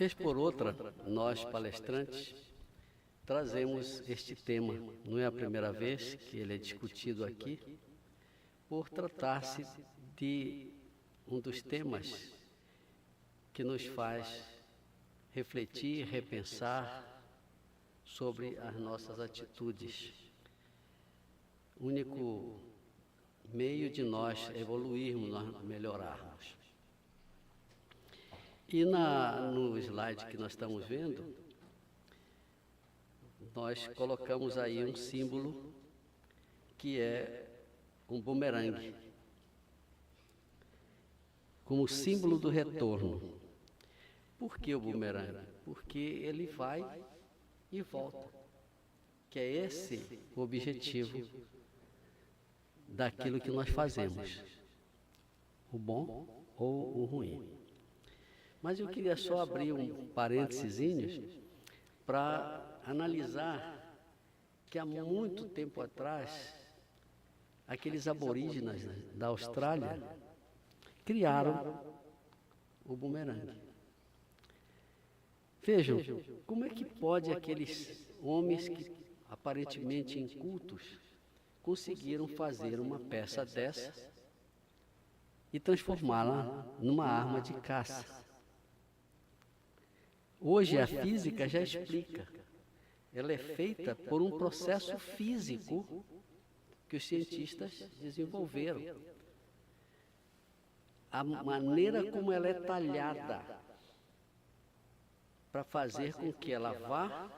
Vez por outra, nós palestrantes trazemos este tema. Não é a primeira vez que ele é discutido aqui, por tratar-se de um dos temas que nos faz refletir, repensar sobre as nossas atitudes. O único meio de nós evoluirmos, nós melhorarmos. E no slide que nós estamos vendo, nós colocamos aí um símbolo que é um bumerangue, como símbolo do retorno. Por que o bumerangue? Porque ele vai e volta, que é esse o objetivo daquilo que nós fazemos, o bom ou o ruim. Mas eu queria só abrir um parênteses para analisar que há muito tempo atrás, aqueles aborígenes da Austrália criaram o bumerangue. Vejam, como é que pode aqueles homens que aparentemente incultos conseguiram fazer uma peça dessa e transformá-la numa arma de caça? Hoje a física já explica. Ela é feita por um processo físico que os cientistas desenvolveram. A maneira como ela é talhada para fazer com que ela vá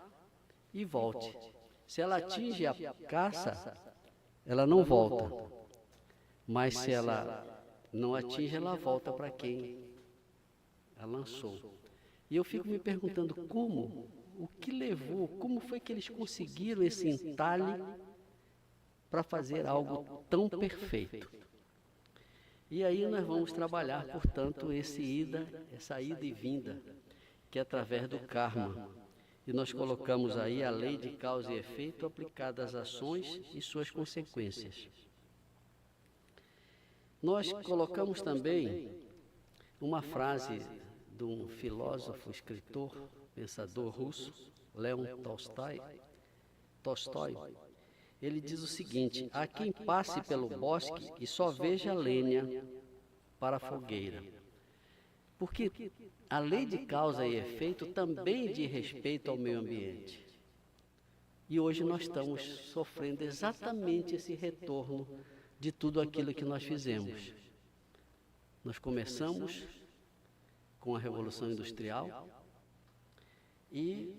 e volte. Se ela atinge a caça, ela não volta. Mas se ela não atinge, ela volta para quem a lançou. E eu fico me perguntando o que levou, como foi que eles conseguiram esse entalhe para fazer algo tão perfeito. E aí nós vamos trabalhar, portanto, essa ida e vinda, que é através do karma. E nós colocamos aí a lei de causa e efeito aplicada às ações e suas consequências. Nós colocamos também uma frase de um filósofo, escritor, pensador russo, Leon Tolstói. Ele diz o seguinte: há quem passe pelo bosque e só veja lenha para a fogueira. Porque a lei de causa e efeito também diz respeito ao meio ambiente. E hoje nós estamos sofrendo exatamente esse retorno de tudo aquilo que nós fizemos. Nós começamos com a Revolução Industrial e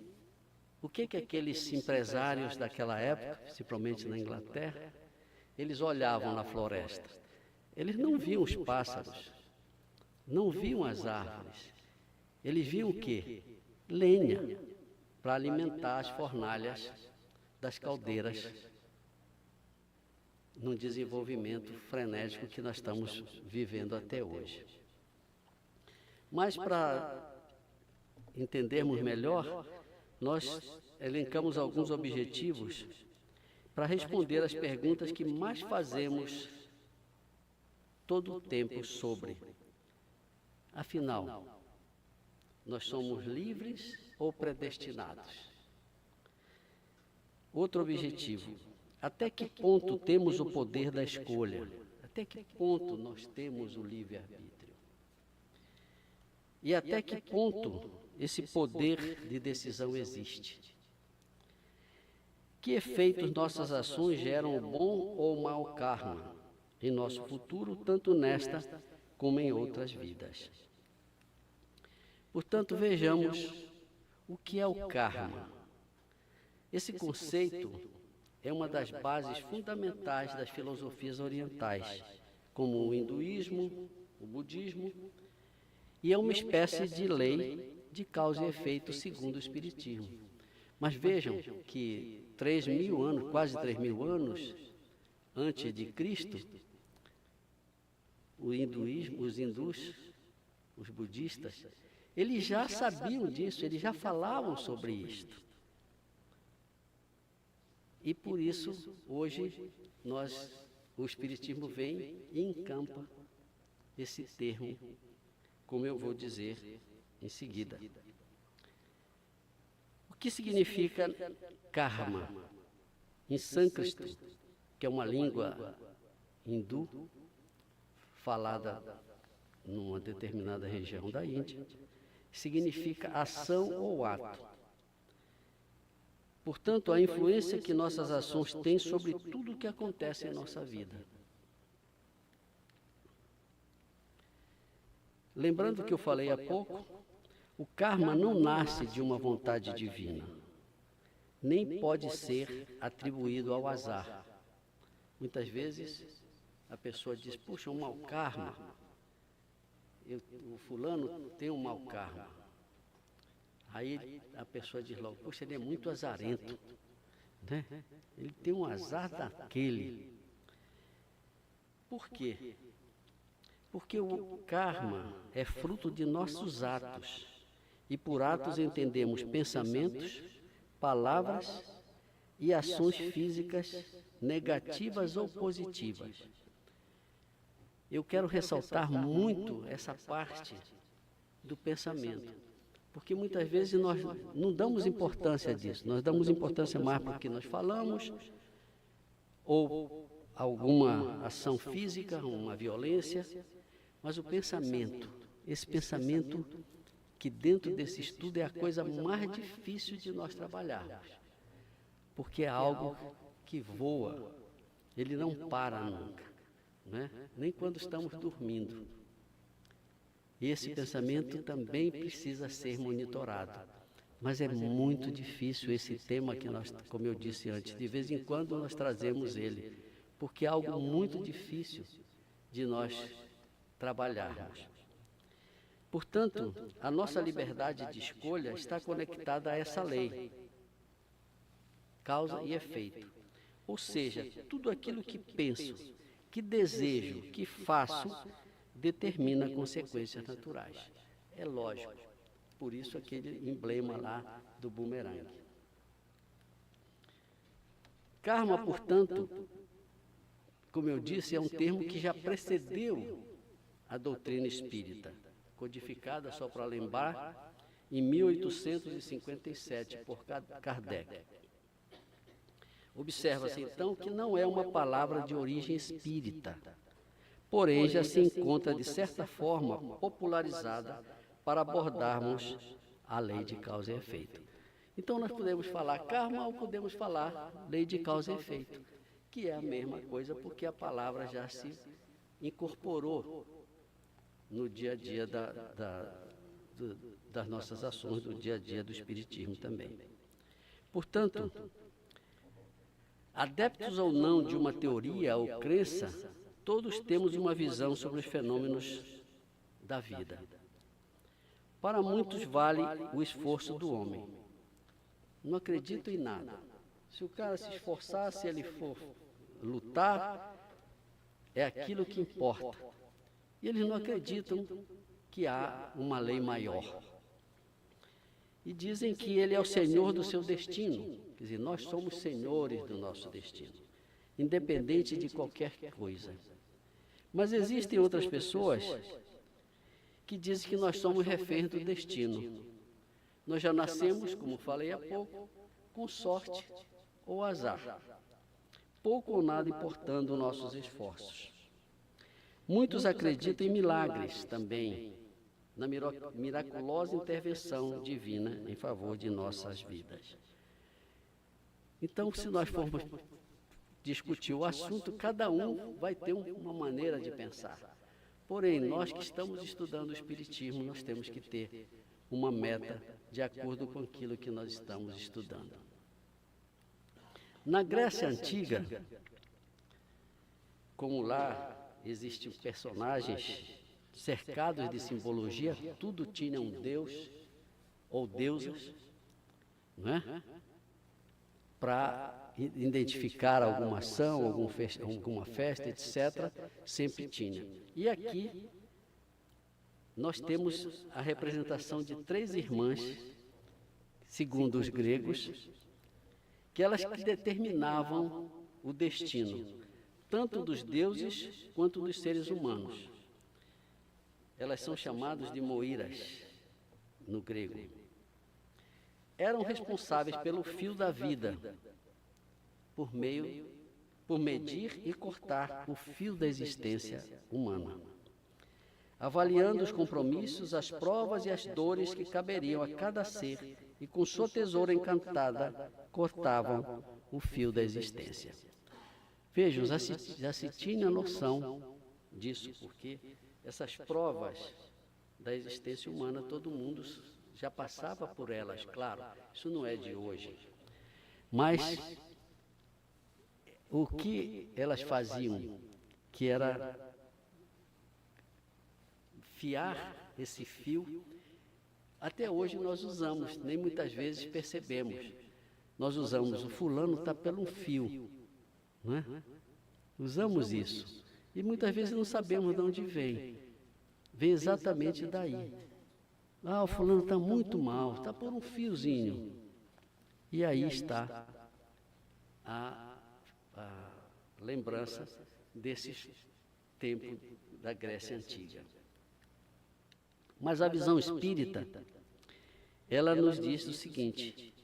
o que aqueles empresários daquela época, principalmente na Inglaterra, eles olhavam na floresta. Eles não viam os pássaros, não viam as árvores. Eles viam o quê? Lenha, para alimentar as fornalhas das caldeiras, num desenvolvimento frenético que nós estamos vivendo até hoje. Mas para entendermos melhor, nós elencamos alguns objetivos para responder às perguntas que mais fazemos todo o tempo sobre: afinal, nós somos livres ou predestinados? Outro objetivo: até que ponto temos o poder da escolha? Até que ponto nós temos o livre-arbítrio? E até que ponto esse poder de decisão existe? Que efeitos nossas ações geram bom ou mau karma em nosso futuro, tanto nesta como em outras vidas? Portanto, vejamos o que é o karma. Esse conceito é uma das bases fundamentais das filosofias orientais, como o hinduísmo, o budismo, e é uma espécie de lei de causa e efeito segundo o espiritismo. Mas vejam que 3.000 anos, quase 3.000 anos antes de Cristo, o hinduísmo, os hindus, os budistas, eles já sabiam disso, eles já falavam sobre isto. E por isso, hoje, o espiritismo vem e encampa esse termo, como eu vou dizer em seguida. que significa karma? Em sânscrito, que é uma língua hindu, falada numa determinada região da Índia, significa ação ou ato. Portanto, a influência que nossas ações têm sobre tudo o que acontece em nossa vida. Lembrando que eu falei há pouco, o karma não nasce de uma vontade divina, nem pode ser atribuído ao azar. Muitas vezes a pessoa diz, puxa, um mau karma, o fulano tem um mau karma. Aí a pessoa diz logo, puxa, ele é muito azarento, né? Ele tem um azar daquele. Por quê? Porque o karma é fruto de nossos atos. E por atos entendemos pensamentos, palavras e ações físicas negativas ou positivas. Eu quero ressaltar muito essa parte do pensamento, porque muitas vezes nós não damos importância disso, nós damos importância mais porque nós falamos, ou alguma ação física, uma violência, mas o pensamento, esse pensamento que dentro desse estudo é a coisa mais difícil de nós trabalharmos, porque é algo que voa, ele não para nunca, né? Nem quando estamos dormindo. Esse pensamento também precisa ser monitorado, mas é muito difícil esse tema que nós, como eu disse antes, de vez em quando nós trazemos ele, porque é algo muito difícil de nós trabalharmos. Portanto, a nossa liberdade de escolha está conectada a essa lei, causa e efeito. Ou seja, tudo aquilo que penso, que desejo, que faço, determina consequências naturais. É lógico, por isso aquele emblema lá do bumerangue. Karma, portanto, como eu disse, é um termo que já precedeu a doutrina espírita, codificada, só para lembrar, em 1857 por Kardec. Observa-se então que não é uma palavra de origem espírita, porém já se encontra de certa forma popularizada para abordarmos a lei de causa e efeito. Então nós podemos falar karma ou podemos falar lei de causa e efeito, que é a mesma coisa porque a palavra já se incorporou no dia a dia das nossas ações, do dia a dia do Espiritismo também. Portanto, adeptos ou não de uma teoria ou crença, todos temos uma visão sobre os fenômenos da vida. Para muitos vale o esforço do homem. Não acredito em nada. Se o cara se esforçar, se ele for lutar, é aquilo que importa. E eles não acreditam que há uma lei maior. E dizem que ele é o senhor do seu destino. Quer dizer, nós somos senhores do nosso destino, independente de qualquer coisa. Mas existem outras pessoas que dizem que nós somos reféns do destino. Nós já nascemos, como falei há pouco, com sorte ou azar, pouco ou nada importando nossos esforços. Muitos acreditam em milagres também, na miraculosa intervenção divina em favor de nossas vidas. Então, se nós formos discutir o assunto, cada um vai ter uma maneira de pensar. Porém, nós que estamos estudando o Espiritismo, nós temos que ter uma meta de acordo com aquilo que nós estamos estudando. Na Grécia Antiga, como lá existem personagens cercados de simbologia, tudo tinha um deus ou deusas, não é? Para identificar alguma ação, alguma festa, etc., sempre tinha. E aqui nós temos a representação de 3 irmãs, segundo os gregos, que elas determinavam o destino, tanto dos deuses quanto dos seres humanos. Elas são chamadas de moiras, no grego. eram responsáveis pelo fio da vida, por medir e cortar o fio da existência humana, avaliando os compromissos, as provas e as dores que caberiam a cada ser, e com sua tesoura encantada cortavam o fio da existência. Vejam, já se tinha noção disso, porque essas provas da existência humana, todo mundo já passava por elas, claro, isso não é de hoje. Mas o que elas faziam, que era fiar esse fio, até hoje nós usamos, nem muitas vezes percebemos. Nós usamos, o fulano está pelo um fio, não é? Usamos isso. E muitas vezes não sabemos de onde vem. Vem exatamente daí. Ah, o fulano está muito mal, está por um fiozinho. E aí está a lembrança desses tempos da Grécia Antiga. Mas a visão espírita, ela nos diz o seguinte,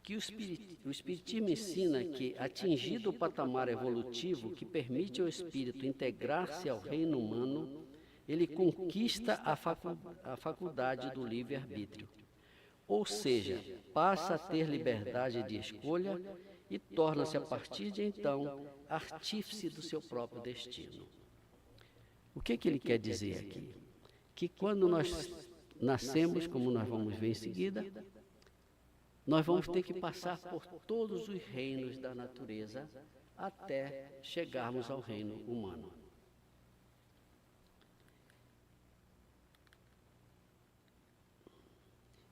que o Espiritismo ensina que, atingido o patamar evolutivo que permite ao espírito integrar-se ao reino humano, ele conquista a faculdade do livre-arbítrio. Ou seja, passa a ter liberdade de escolha e torna-se, a partir de então, artífice do seu próprio destino. O que ele quer dizer aqui? Que quando nós nascemos, como nós vamos ver em seguida, nós vamos ter que passar por todos os reinos da natureza até chegarmos ao reino humano.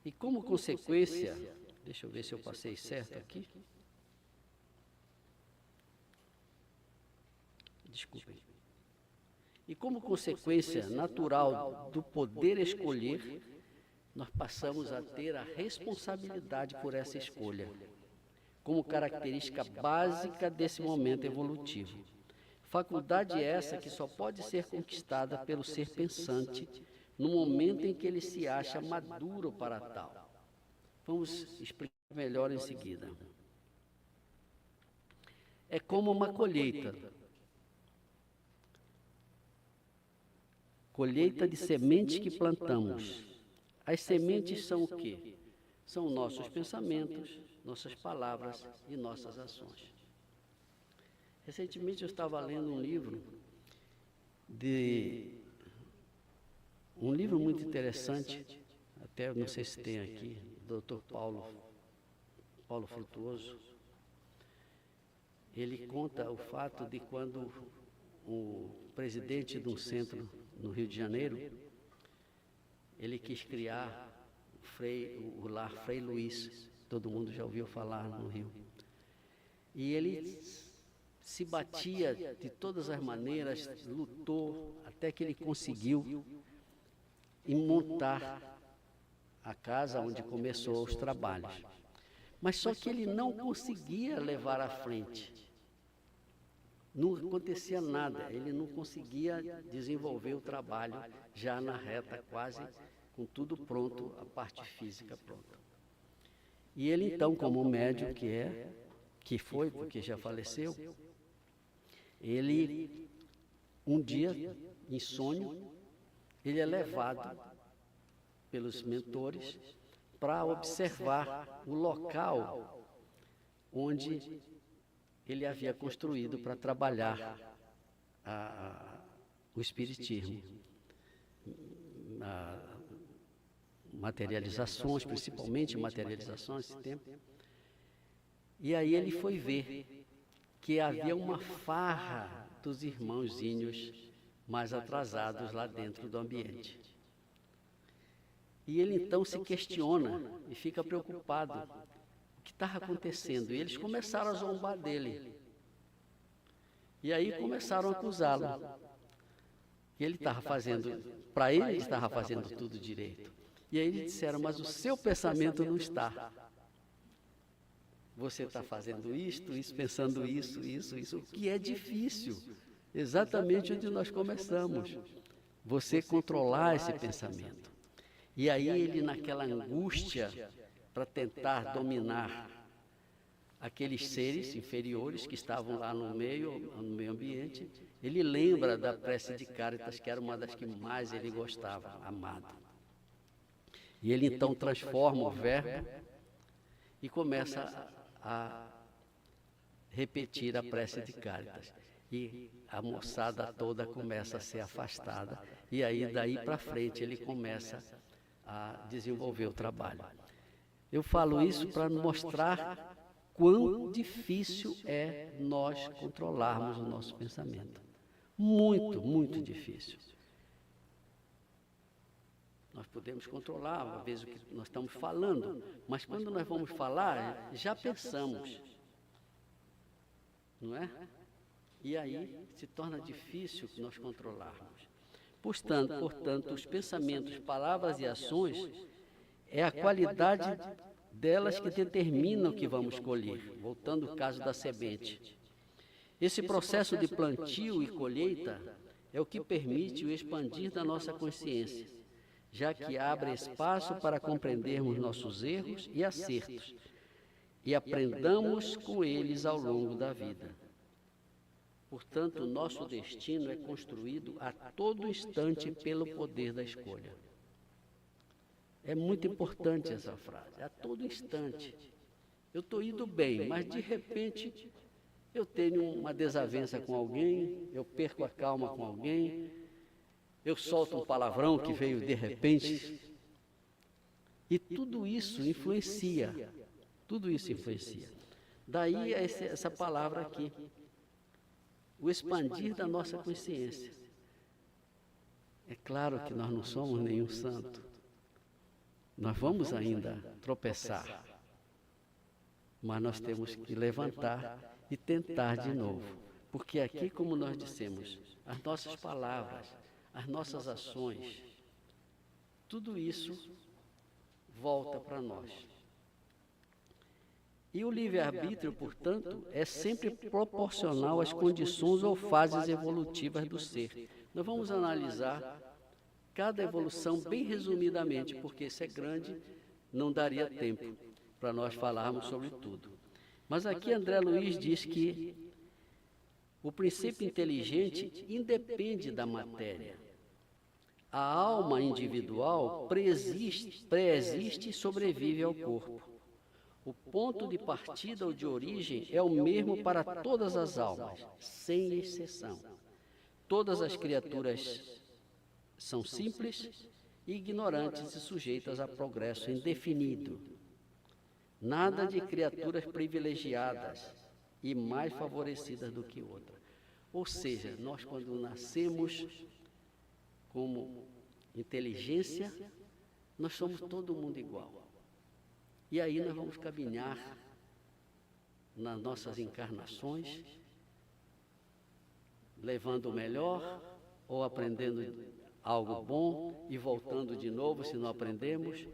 E como consequência, deixa eu ver se eu passei certo aqui. Desculpem. E como consequência natural do poder escolher, nós passamos a ter a responsabilidade por essa escolha, como característica básica desse momento evolutivo. Faculdade essa que só pode ser conquistada pelo ser pensante no momento em que ele se acha maduro para tal. Vamos explicar melhor em seguida. É como uma colheita. Colheita de sementes que plantamos. As sementes são o quê? São nossos pensamentos, nossas palavras e nossas ações. Recentemente eu estava lendo um livro muito interessante, até não sei se tem aqui, do Dr. Paulo Frutuoso. Ele conta o fato de quando o presidente de um centro no Rio de Janeiro, ele quis criar o lar Frei Luís, todo mundo já ouviu falar no Rio. E ele se batia de todas as maneiras, lutou, até que ele conseguiu montar a casa onde começou os trabalhos. Mas só que ele não conseguia levar à frente. Não acontecia nada, ele não conseguia desenvolver o trabalho já na reta, quase com tudo pronto, a parte física pronta. E ele então, como médium que foi, porque já faleceu, ele, um dia, em sonho, ele é levado pelos mentores para observar o local onde ele havia construído para trabalhar o espiritismo, materializações, principalmente materializações nesse tempo. E aí ele foi ver que havia uma farra dos irmãozinhos mais atrasados lá dentro do ambiente. E ele então se questiona e fica preocupado. O que estava acontecendo? E eles começaram a zombar dele. E aí começaram a acusá-lo. E ele estava fazendo, para ele estava fazendo tudo direito. E aí eles disseram, mas o seu pensamento não está. Você está fazendo isto, pensando isso, o que é difícil. Exatamente onde nós começamos. Você controlar esse pensamento. E aí ele, naquela angústia, para tentar dominar aqueles seres inferiores que estavam lá no meio ambiente, ele lembra da prece de Cáritas, que era uma das que mais ele gostava, amado. E ele então transforma o verbo e começa a repetir a prece de Cáritas. E a moçada toda começa a ser afastada. E aí, daí para frente, ele começa a desenvolver o trabalho. Eu falo isso para mostrar quão difícil é nós controlarmos o nosso pensamento. Muito, muito difícil. Nós podemos controlar, às vezes, o que nós estamos falando, mas quando nós vamos falar, já pensamos. Não é? E aí se torna difícil nós controlarmos. Portanto, os pensamentos, palavras e ações é a qualidade delas que determinam o que vamos colher, voltando ao caso da semente. Esse processo de plantio e colheita é o que permite o expandir da nossa consciência, já que abre espaço para compreendermos nossos erros e acertos e aprendamos com eles ao longo da vida. Portanto, nosso destino é construído a todo instante pelo poder da escolha. É muito importante essa frase, a todo instante. Eu estou indo bem, mas de repente eu tenho uma desavença com alguém, eu perco a calma com alguém, eu solto um palavrão que veio de repente. E tudo isso influencia, Daí essa palavra aqui, o expandir da nossa consciência. É claro que nós não somos nenhum santo. Nós vamos ainda tropeçar, mas nós temos que levantar e tentar de novo. Porque aqui, como nós dissemos, as nossas palavras, as nossas ações, tudo isso volta para nós. E o livre-arbítrio, portanto, é sempre proporcional às condições ou fases evolutivas do ser. Nós vamos analisar cada evolução bem resumidamente, porque isso é grande, não daria tempo para nós falarmos sobre tudo. Mas aqui André Luiz diz que o princípio inteligente independe da matéria. A alma individual preexiste e sobrevive ao corpo. O ponto de partida ou de origem é o mesmo para todas as almas, sem exceção. Todas as criaturas são simples, ignorantes e sujeitas a progresso indefinido. Nada de criaturas privilegiadas e mais favorecidas do que outras. Ou seja, nós quando nascemos como inteligência, nós somos todo mundo igual. E aí nós vamos caminhar nas nossas encarnações, levando o melhor ou aprendendo algo bom e voltando de novo se não aprendemos,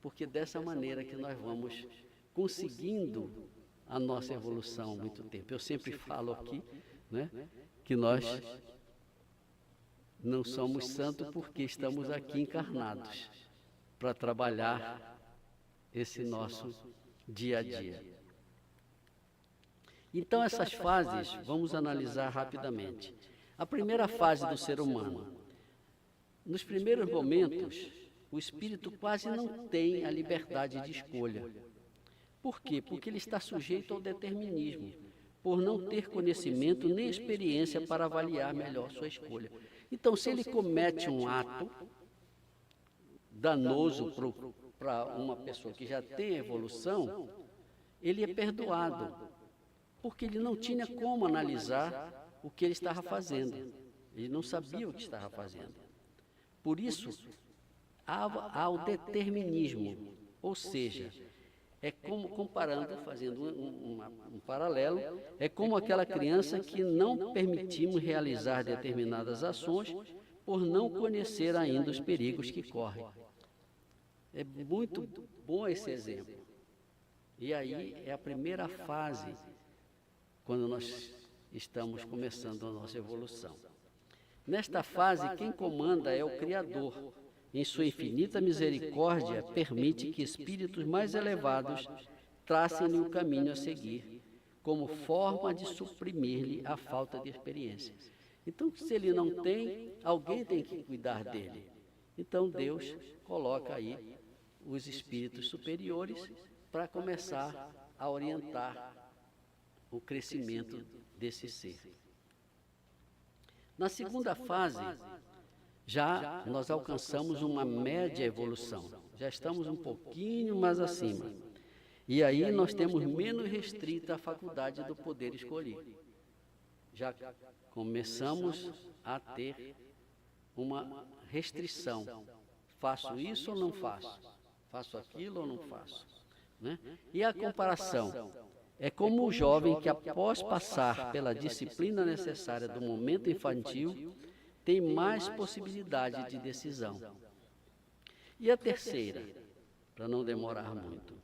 porque dessa maneira que nós vamos conseguindo a nossa evolução há muito tempo. Eu sempre falo aqui, né, que nós não somos santos porque estamos aqui encarnados para trabalhar esse nosso dia a dia. Então, essas fases, vamos analisar rapidamente. A primeira fase do ser humano. Nos primeiros momentos, o espírito quase não tem a liberdade de escolha. Por quê? Porque ele está sujeito ao determinismo, por não ter conhecimento nem experiência para avaliar melhor sua escolha. Então, se ele comete um ato danoso para uma pessoa que já tem evolução, ele é perdoado, porque ele não tinha como analisar o que ele estava fazendo. Ele não sabia o que estava fazendo. Por isso, há o determinismo, ou seja, é como, comparando, fazendo um paralelo, é como aquela criança que não permitimos realizar determinadas ações por não conhecer ainda os perigos que corre. É muito bom esse exemplo. E aí é a primeira fase, quando nós estamos começando a nossa evolução. Nesta fase, quem comanda é o Criador, em sua infinita misericórdia, permite que espíritos mais elevados tracem-lhe o caminho a seguir, como forma de suprimir-lhe a falta de experiência. Então, se ele não tem, alguém tem que cuidar dele. Então, Deus coloca aí os espíritos superiores para começar a orientar o crescimento desse ser. Na segunda fase, já nós alcançamos uma média evolução, já estamos um pouquinho mais acima. E aí nós temos menos restrita a faculdade do poder escolher. Já começamos a ter uma restrição. Faço isso ou não faço? Faço aquilo ou não faço? Né? E a comparação é como o jovem que, após passar pela disciplina necessária do momento infantil, tem mais possibilidade de decisão. E a terceira, para não demorar muito,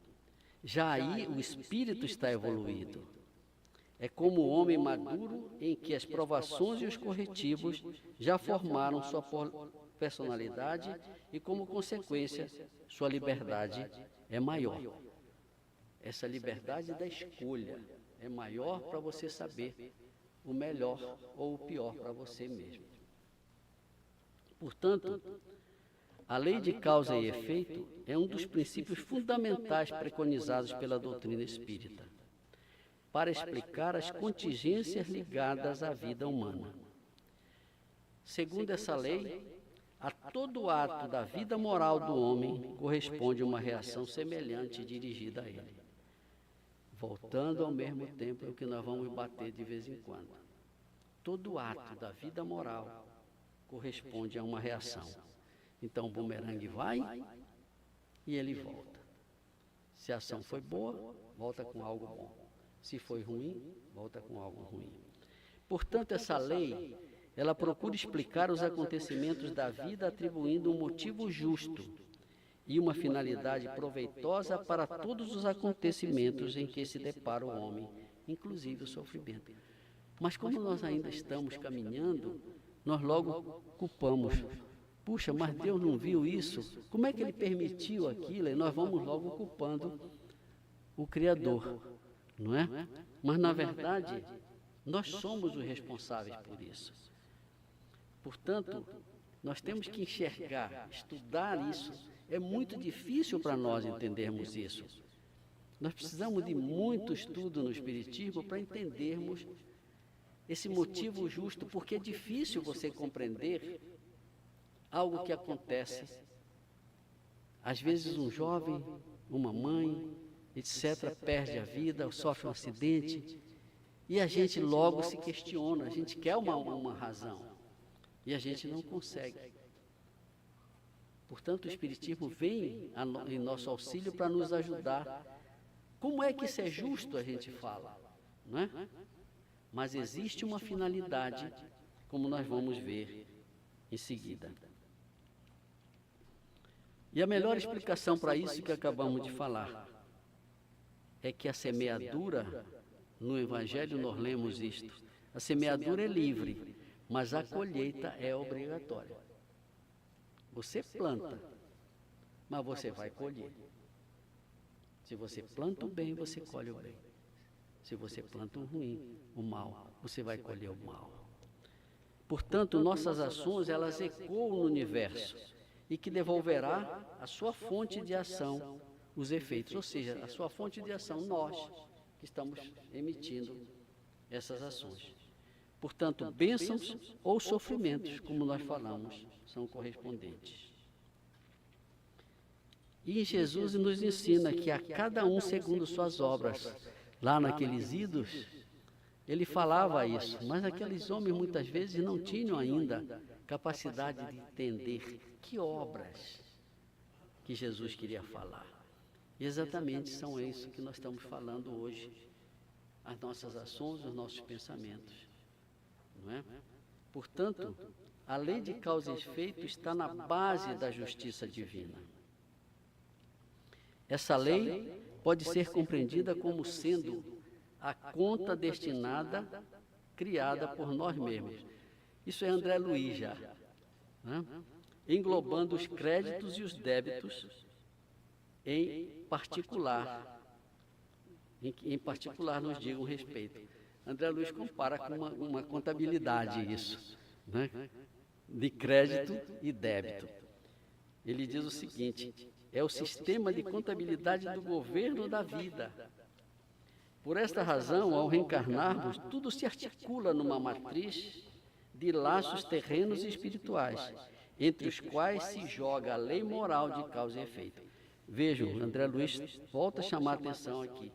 já aí o espírito está evoluído. É como o homem maduro em que as provações e os corretivos já formaram sua personalidade e, como consequência, sua liberdade é maior. Essa liberdade da escolha é maior para você saber o melhor ou o pior para você mesmo. Portanto, a lei de causa e efeito é um dos princípios fundamentais preconizados pela doutrina espírita, para explicar as contingências ligadas à vida humana. Segundo essa lei, a todo ato da vida moral do homem corresponde uma reação semelhante dirigida a ele. Voltando ao mesmo tempo, é o que nós vamos bater de vez em quando. Todo ato da vida moral corresponde a uma reação. Então o bumerangue vai e ele volta. Se a ação foi boa, volta com algo bom. Se foi ruim, volta com algo ruim. Portanto, essa lei, ela procura explicar os acontecimentos da vida atribuindo um motivo justo e uma finalidade proveitosa para todos os acontecimentos em que se depara o homem, inclusive o sofrimento. Mas como nós ainda estamos caminhando, nós logo culpamos. Puxa, mas Deus não viu isso? Como é que Ele permitiu aquilo? E nós vamos logo culpando o Criador, não é? Mas, na verdade, nós somos os responsáveis por isso. Portanto, nós temos que enxergar, estudar isso. É muito difícil para nós entendermos isso. Nós precisamos de muito estudo no Espiritismo para entendermos esse motivo justo, porque é difícil você compreender algo que acontece. Às vezes um jovem, uma mãe, etc., perde a vida, sofre um acidente, e a gente logo se questiona, a gente quer uma razão, e a gente não consegue. Portanto, o Espiritismo vem em nosso auxílio para nos ajudar. Como é que isso é justo, a gente fala, não é? Mas existe uma finalidade, como nós vamos ver em seguida. E a melhor explicação para isso que acabamos de falar é que a semeadura, no Evangelho nós lemos isto, a semeadura é livre, mas a colheita é obrigatória. Você planta, mas você vai colher. Se você planta o bem, você colhe o bem. Se você planta o ruim, o mal, você vai colher o mal. Portanto, nossas ações, elas ecoam no universo e que devolverá a sua fonte de ação, os efeitos, ou seja, a sua fonte de ação, nós que estamos emitindo essas ações. Portanto, bênçãos ou sofrimentos, como nós falamos, são correspondentes. E Jesus nos ensina que a cada um segundo suas obras. Lá naqueles idos, ele falava isso, mas aqueles homens muitas vezes não tinham ainda capacidade de entender que obras que Jesus queria falar. E exatamente são isso que nós estamos falando hoje, as nossas ações, os nossos pensamentos. Não é? Portanto, a lei de causa e efeito está na base da justiça divina. Essa lei pode ser compreendida como sendo a conta destinada, criada por nós mesmos. Isso é André Luiz já. Né? englobando os créditos e os débitos em particular. Em particular nos digam respeito. André Luiz compara com uma contabilidade isso, né? De crédito e débito. Ele diz o seguinte: é o sistema de contabilidade do governo da vida. Por esta razão, ao reencarnarmos, tudo se articula numa matriz de laços terrenos e espirituais, entre os quais se joga a lei moral de causa e efeito. Vejam, André Luiz volta a chamar a atenção aqui.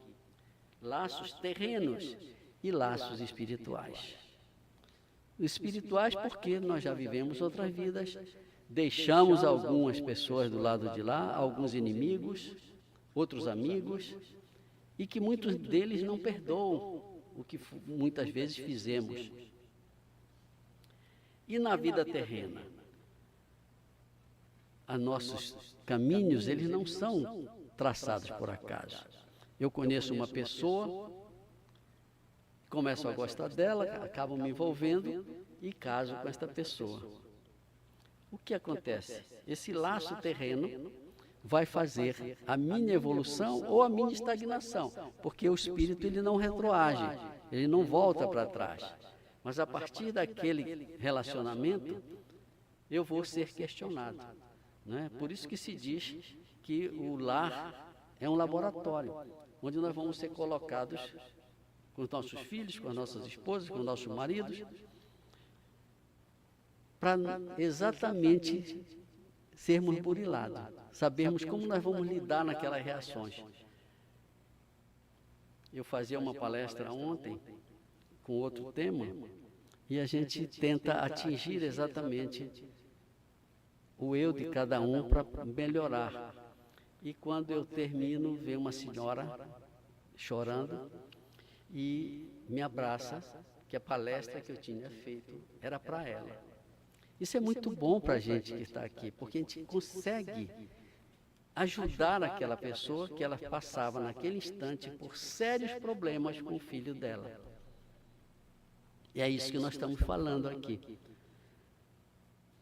Laços terrenos e laços espirituais. Espirituais porque nós já vivemos outras vidas, deixamos algumas pessoas do lado de lá, alguns inimigos, outros amigos, e que muitos deles não perdoam o que muitas vezes fizemos. E na vida terrena? Os nossos caminhos, eles não são traçados por acaso. Eu conheço uma pessoa, começo a gostar dela, acabo me envolvendo e caso com esta pessoa. O que acontece? Esse laço terreno vai fazer a minha evolução ou a minha estagnação, porque o espírito ele não retroage, ele não volta para trás. Mas a partir daquele relacionamento, eu vou ser questionado, né? Por isso que se diz que o lar é um laboratório, onde nós vamos ser colocados com os nossos filhos, com as nossas esposas, com os nossos maridos, para exatamente sermos burilados, sabermos como nós vamos lidar naquelas reações. Eu fazia uma palestra ontem com outro tema e a gente tenta atingir exatamente o eu de cada um para melhorar. E quando eu termino, vem uma senhora chorando e me abraça, que a palestra que eu tinha feito era para ela. Isso é muito bom para a gente que está aqui, porque a gente consegue ajudar aquela pessoa que ela passava naquele instante por sérios problemas com o filho dela. E é isso que nós estamos falando aqui.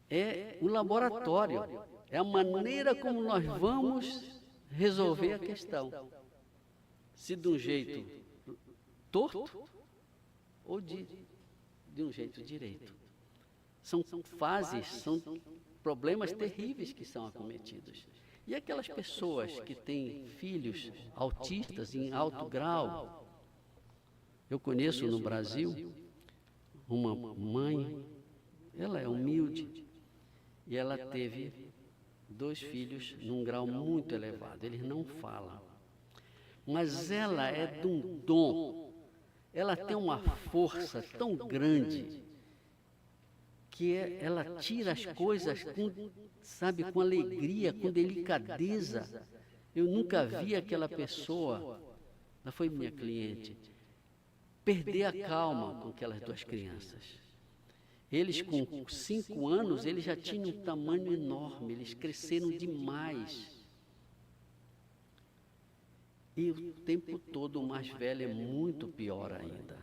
É o laboratório, é a maneira como nós vamos resolver a questão. Se de um jeito torto ou de um jeito direito. São fases, são problemas terríveis que são acometidos. E aquelas pessoas que têm filhos autistas em alto grau, eu conheço no Brasil uma mãe, ela é humilde, e ela teve 2 filhos num grau muito elevado, eles não falam. Mas ela é de um dom, ela tem uma força tão grande, que ela tira as coisas com alegria, com delicadeza. Eu nunca vi aquela pessoa, ela foi minha cliente, perder a calma com aquelas 2 crianças. Eles com 5 anos, eles já tinham um tamanho enorme, eles cresceram demais. E o tempo todo o mais velho é muito pior ainda.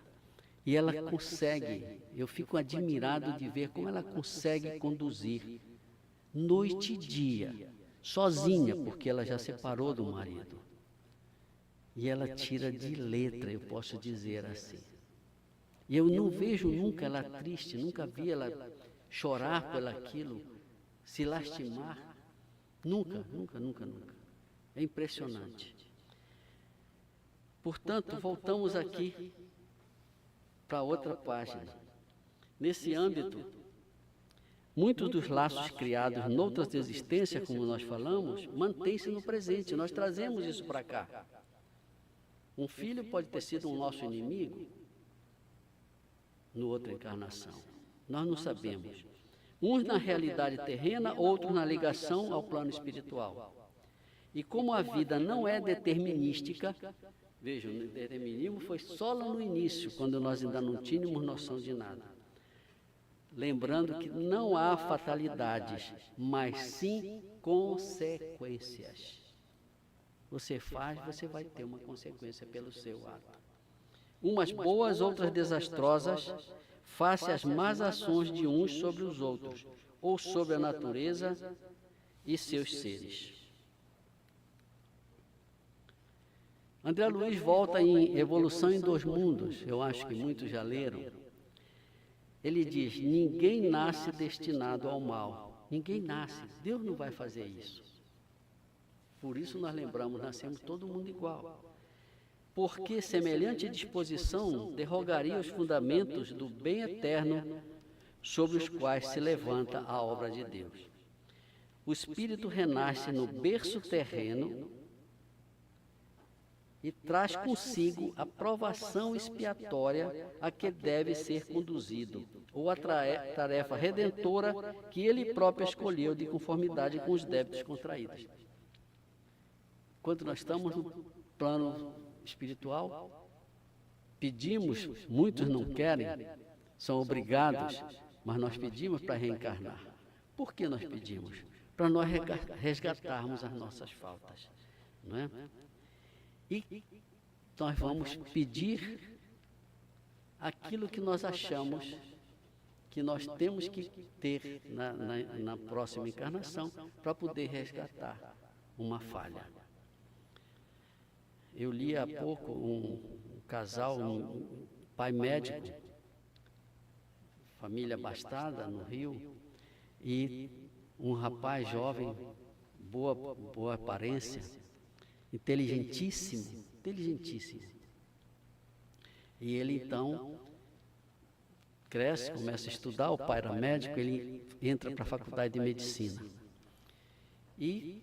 E ela consegue, eu fico admirado de ver como ela consegue conduzir noite e dia, sozinha, porque ela já separou do marido. E ela tira de letra, eu posso dizer assim. E eu não vejo nunca ela triste, nunca vi ela chorar por aquilo, se lastimar. Nunca, nunca, nunca, nunca. É impressionante. Portanto, voltamos aqui para outra página. Nesse âmbito, muitos dos laços criados noutras existências, como nós falamos, mantêm-se no presente. Nós trazemos isso para cá. Um filho pode ter sido um nosso inimigo no outra encarnação. Nós não sabemos. Uns na realidade terrena, outros na ligação ao plano espiritual. E como a vida não é determinística, vejam, o determinismo foi só lá no início, quando nós ainda não tínhamos noção de nada. Lembrando que não há fatalidades, mas sim consequências. Você faz, você vai ter uma consequência pelo seu ato. Umas boas, outras desastrosas, face às más ações de uns sobre os outros, ou sobre a natureza e seus seres. André Luiz volta em Evolução em Dois Mundos, eu acho que muitos já leram. Ele diz: ninguém nasce destinado ao mal. Ninguém nasce. Deus não vai fazer isso. Por isso nós lembramos, nascemos todo mundo igual. Porque semelhante disposição derrogaria os fundamentos do bem eterno sobre os quais se levanta a obra de Deus. O espírito renasce no berço terreno e traz consigo a provação expiatória a que deve ser conduzido, ou a tarefa redentora que ele próprio escolheu de conformidade com os débitos contraídos. Quando nós estamos no plano espiritual, pedimos, muitos não querem, são obrigados, mas nós pedimos para reencarnar. Por que nós pedimos? Para nós resgatarmos as nossas faltas, não é? E nós vamos pedir aquilo que nós achamos que nós temos que ter na próxima encarnação para poder resgatar uma falha. Eu li há pouco um casal, um pai médico, família abastada no Rio, e um rapaz jovem, boa aparência, inteligentíssimo. E ele então cresce, começa a estudar, o pai era médico, ele entra para a faculdade de medicina. E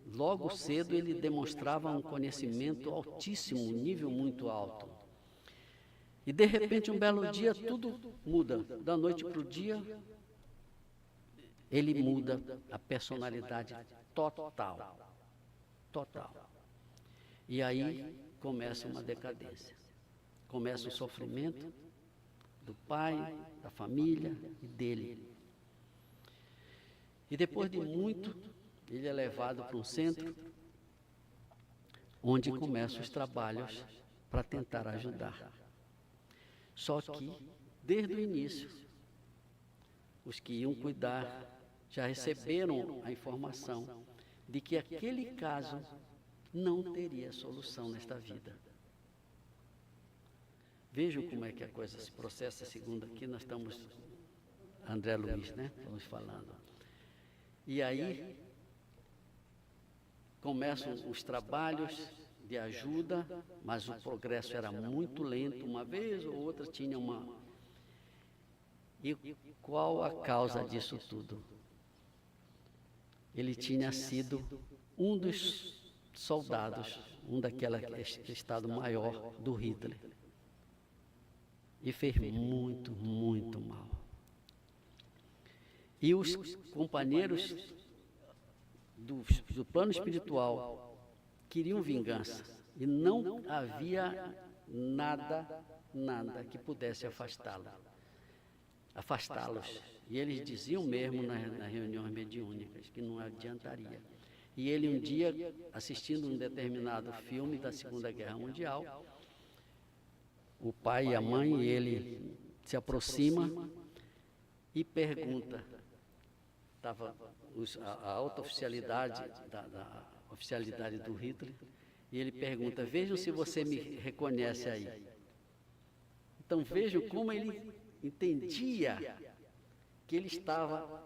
logo cedo ele demonstrava um conhecimento altíssimo, um nível muito alto. E de repente, um belo dia, tudo muda. Da noite para o dia, ele muda a personalidade total. E aí começa uma decadência. Começa o sofrimento do pai, da família e dele. E depois de muito, ele é levado para um centro onde começam os trabalhos para tentar ajudar. Só que, desde o início, os que iam cuidar já receberam a informação de que aquele caso não teria solução nesta vida. Vejam como é que a coisa se processa, segundo aqui nós estamos, André Luiz, né? Estamos falando. E aí começam os trabalhos de ajuda, mas o progresso era muito lento, uma vez ou outra tinha uma... E qual a causa disso tudo? Ele tinha sido um dos soldados, um daquele estado maior do Hitler. E fez muito, muito mal. E os companheiros do plano espiritual queriam vingança. E não havia nada que pudesse afastá-los. E eles diziam mesmo nas reuniões mediúnicas que não adiantaria. E ele um dia, assistindo um determinado filme da Segunda Guerra Mundial, o pai e a mãe, ele se aproxima e pergunta, estava a alta oficialidade, da oficialidade do Hitler, e ele pergunta: vejam se você me reconhece aí. Então vejam como ele entendia que ele estava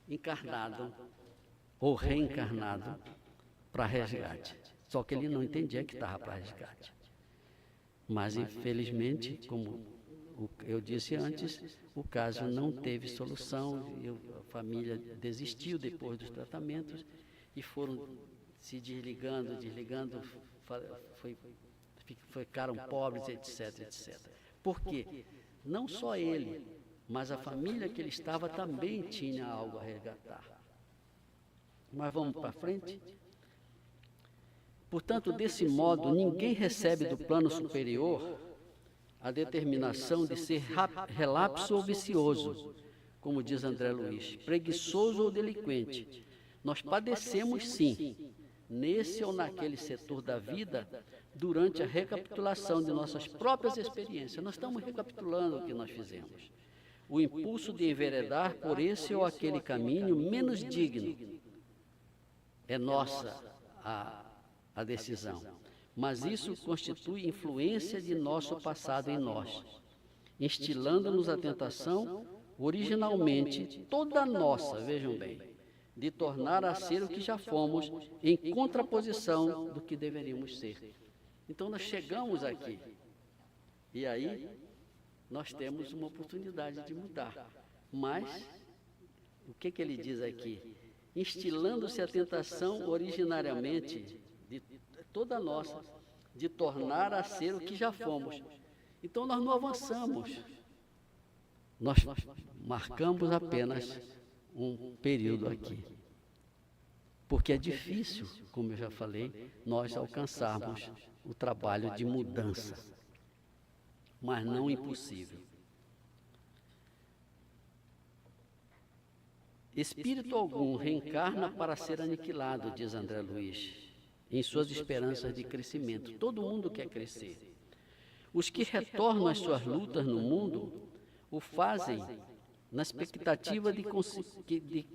encarnado ou reencarnado para resgate. Só que ele não entendia que estava para resgate. Mas, infelizmente, como eu disse antes, o caso não teve solução, a família desistiu depois dos tratamentos e foram se desligando, ficaram pobres, etc. Por quê? Não só ele, mas a família que ele estava também tinha algo a resgatar. Mas vamos para frente? Portanto, desse modo, ninguém recebe do plano superior a determinação de ser relapso ou vicioso, como diz André Luiz, preguiçoso ou delinquente. Nós padecemos, sim, nesse ou naquele setor da vida, durante a recapitulação de nossas próprias experiências. Nós estamos recapitulando o que nós fizemos. o impulso de enveredar por esse ou aquele caminho menos digno. É nossa a decisão. Mas isso constitui influência de nosso passado em nós, instilando-nos a tentação, originalmente toda nossa, vejam bem, de tornar a ser o que já fomos, em contraposição do que deveríamos ser. Então nós chegamos aqui, e aí nós temos uma oportunidade de mudar. Mas, o que ele diz aqui? Instilando-se a tentação originariamente de toda nossa, de tornar a ser o que já fomos. Então nós não avançamos. Nós marcamos apenas um período aqui. Porque é difícil, como eu já falei, nós alcançarmos o trabalho de mudança. Mas não impossível. Espírito algum reencarna para ser aniquilado, diz André Luiz, em suas esperanças de crescimento. Todo mundo quer crescer. Os que retornam às suas lutas no mundo o fazem na expectativa de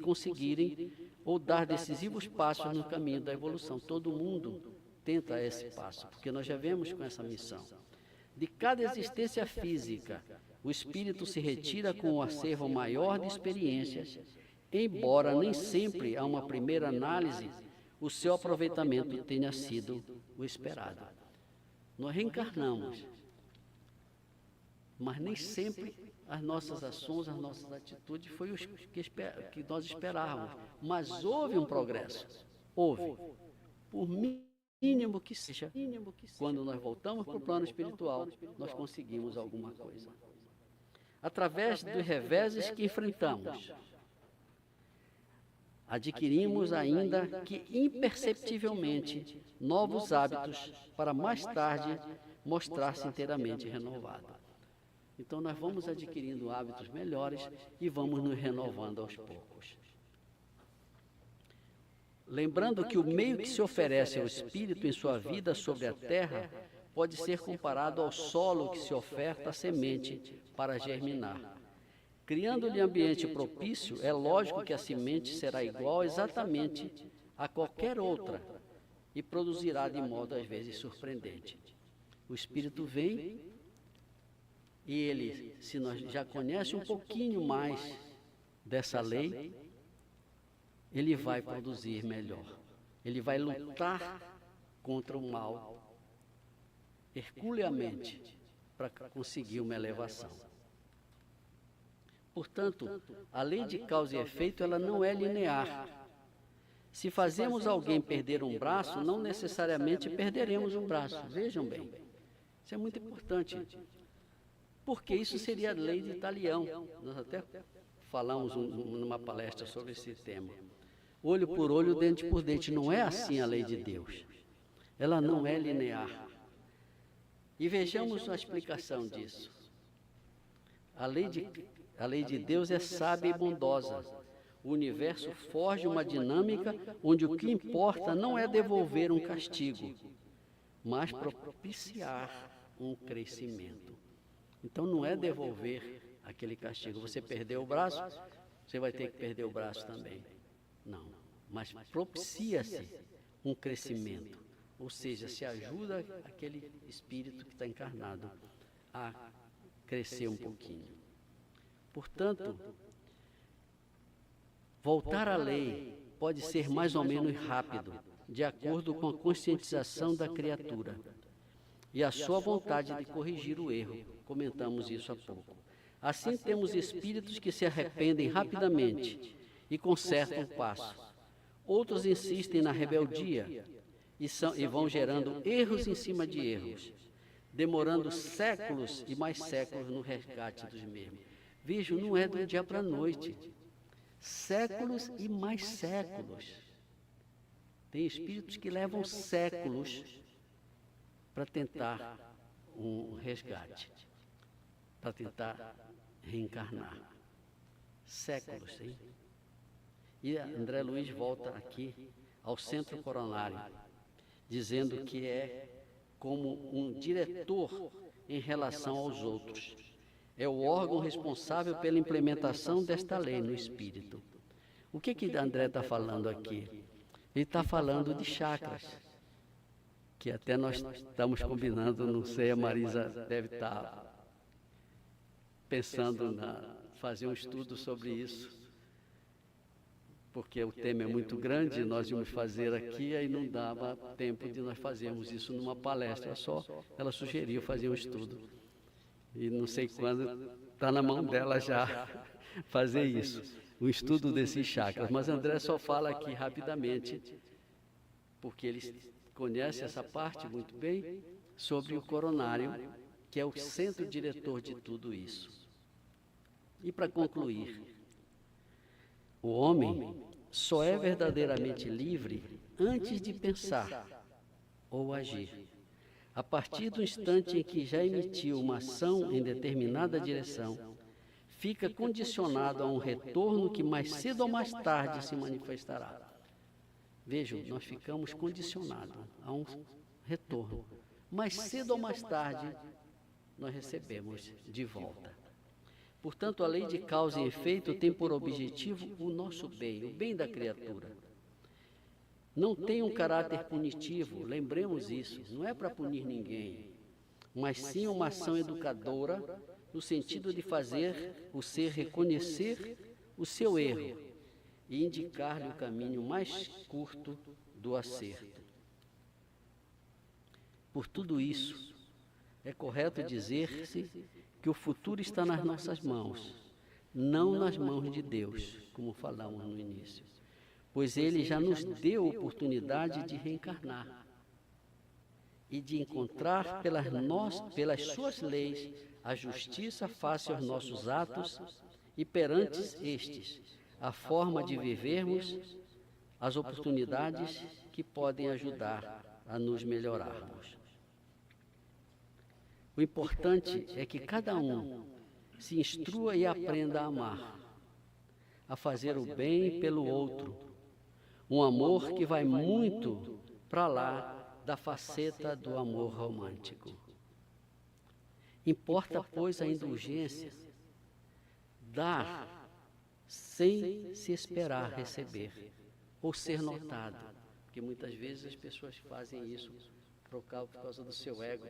conseguirem ou dar decisivos passos no caminho da evolução. Todo mundo tenta esse passo, porque nós já vemos com essa missão. De cada existência física, o espírito se retira com um acervo maior de experiências, embora nem sempre, a uma primeira análise, o seu aproveitamento tenha sido o esperado. Nós reencarnamos, mas nem sempre as nossas ações, as nossas atitudes foi o que nós esperávamos. Mas houve um progresso, houve, por mínimo que seja. Quando nós voltamos para o plano espiritual, nós conseguimos alguma coisa. Através dos reveses que enfrentamos, adquirimos ainda que imperceptivelmente novos hábitos para mais tarde mostrar-se inteiramente renovado. Então nós vamos adquirindo hábitos melhores e vamos nos renovando aos poucos. Lembrando que o meio que se oferece ao espírito em sua vida sobre a terra pode ser comparado ao solo que se oferta à semente para germinar. Criando-lhe ambiente propício, é lógico que a semente será igual exatamente a qualquer outra e produzirá de modo às vezes surpreendente. O espírito vem e ele, se nós já conhece um pouquinho mais dessa lei, ele vai produzir melhor. Ele vai lutar contra o mal herculeamente para conseguir uma elevação. Portanto, a lei de causa e efeito, ela não é linear. Se fazemos alguém perder um braço, não necessariamente perderemos um braço. Vejam bem, isso é muito importante, porque isso seria a lei de Talião. Nós até falamos numa palestra sobre esse tema. Olho por olho, dente por dente. Não é assim a lei de Deus. Ela não é linear. E vejamos a explicação disso. A lei de Deus é sábia e bondosa. O universo forja uma dinâmica onde o que importa não é devolver um castigo, mas propiciar um crescimento. Então não é devolver aquele castigo. Você perdeu o braço, você vai ter que perder o braço também. Não, mas propicia-se um crescimento. Ou seja, se ajuda aquele espírito que está encarnado a crescer um pouquinho. Portanto, voltar à lei pode ser mais ou menos rápido, de acordo com a conscientização da criatura e a sua vontade de corrigir o erro. Comentamos isso há pouco. Assim, temos espíritos que se arrependem rapidamente e consertam o passo. Outros insistem na rebeldia e vão gerando erros em cima de erros, demorando séculos e mais séculos no resgate dos mesmos. Vejam, não é do dia para a noite. Séculos e mais séculos. Tem espíritos que levam séculos para tentar um resgate, para tentar reencarnar. Séculos, hein? E André Luiz volta aqui ao centro coronário, dizendo que é como um diretor em relação aos outros. é o órgão responsável pela implementação desta lei no espírito. O que André está falando aqui? Ele está falando de chakras, que até nós estamos combinando, não sei, a Marisa deve estar pensando fazer um estudo sobre isso, porque o tema é muito grande, nós íamos fazer aqui, aí não dava tempo de nós fazermos isso numa palestra só. Ela sugeriu fazer um estudo, e não sei quando, está na mão dela já fazer isso, o estudo desses chakras. Mas André só fala aqui rapidamente, porque ele conhece essa parte muito bem, sobre o coronário, que é o centro diretor de tudo isso. E para concluir, o homem só é verdadeiramente livre antes de pensar ou agir. A partir do instante em que já emitiu uma ação em determinada direção, fica condicionado a um retorno que mais cedo ou mais tarde se manifestará. Vejam, nós ficamos condicionados a um retorno. Mais cedo ou mais tarde, nós recebemos de volta. Portanto, a lei de causa e efeito tem por objetivo o nosso bem, o bem da criatura. Não tem um caráter punitivo, lembremos isso, não é para punir ninguém, mas sim uma ação educadora, no sentido de fazer o ser reconhecer o seu erro e indicar-lhe o caminho mais curto do acerto. Por tudo isso, é correto dizer-se que o futuro está nas nossas mãos, não nas mãos de Deus, como falamos no início, pois Ele já nos deu a oportunidade de reencarnar e de encontrar pelas suas leis a justiça face aos nossos atos e perante estes a forma de vivermos as oportunidades que podem ajudar a nos melhorarmos. O importante é que cada um se instrua e aprenda a amar, a fazer o bem pelo outro, um amor que vai muito para lá da faceta do amor romântico. Importa, pois, a indulgência, dar sem se esperar receber ou ser notado, porque muitas vezes as pessoas fazem isso por causa do seu ego,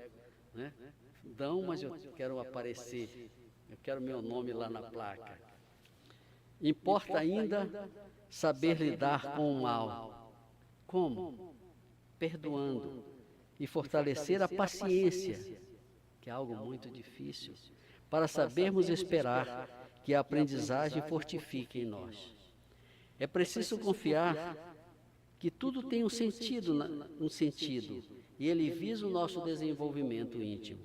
né? Dão, mas eu quero aparecer, eu quero meu nome lá na placa. Importa ainda saber lidar com o mal. Como? Perdoando e fortalecer a paciência, que é algo muito difícil, para sabermos esperar que a aprendizagem fortifique em nós. É preciso confiar que tudo tem um sentido, e ele visa o nosso desenvolvimento íntimo.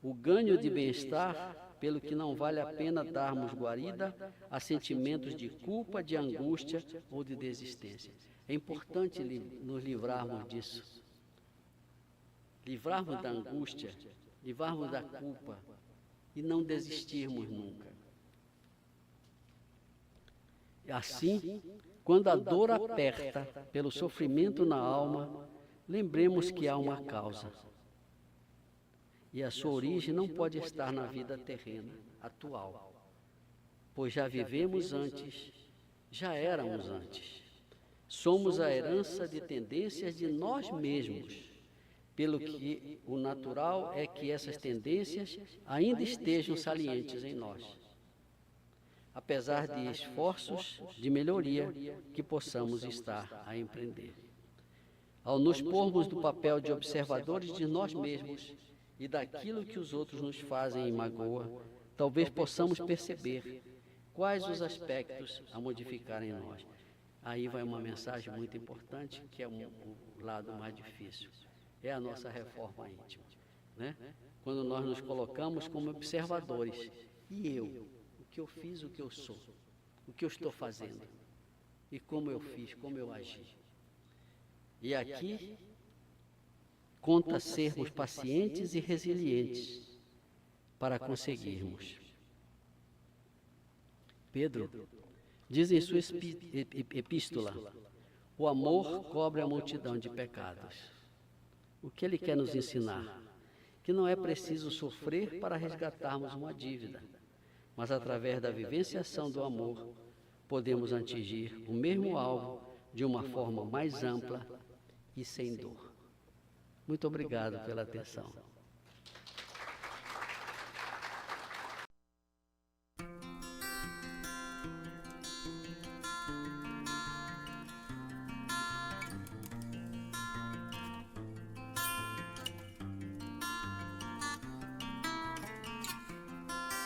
O ganho de bem-estar, pelo que não vale a pena darmos guarida a sentimentos de culpa, de angústia ou de desistência. É importante nos livrarmos disso. Livrarmos da angústia, livrarmos da culpa e não desistirmos nunca. Assim, quando a dor aperta pelo sofrimento na alma, lembremos que há uma causa. E a sua origem não pode estar na vida terrena, atual, pois já vivemos antes, já éramos antes. Somos a herança de tendências de nós mesmos, pelo que o natural é que essas tendências ainda estejam salientes em nós, apesar de esforços de melhoria que possamos estar a empreender. Ao nos pormos no papel de observadores de nós mesmos e daquilo que os outros nos fazem em magoa, talvez possamos perceber quais os aspectos a modificar em nós. Aí vai uma mensagem muito importante, que é o lado mais difícil. É a nossa reforma íntima, né? Quando nós nos colocamos como observadores. E eu? O que eu fiz, o que eu sou? O que eu estou fazendo? E como eu fiz, como eu agi? E aqui conta sermos pacientes e resilientes para conseguirmos. Pedro diz em sua epístola: o amor cobre a multidão de pecados. O que ele quer nos ensinar? que não é preciso sofrer para resgatarmos uma dívida, mas através da vivenciação do amor, podemos atingir o mesmo alvo de uma forma mais ampla e sem dor. Muito obrigado pela atenção.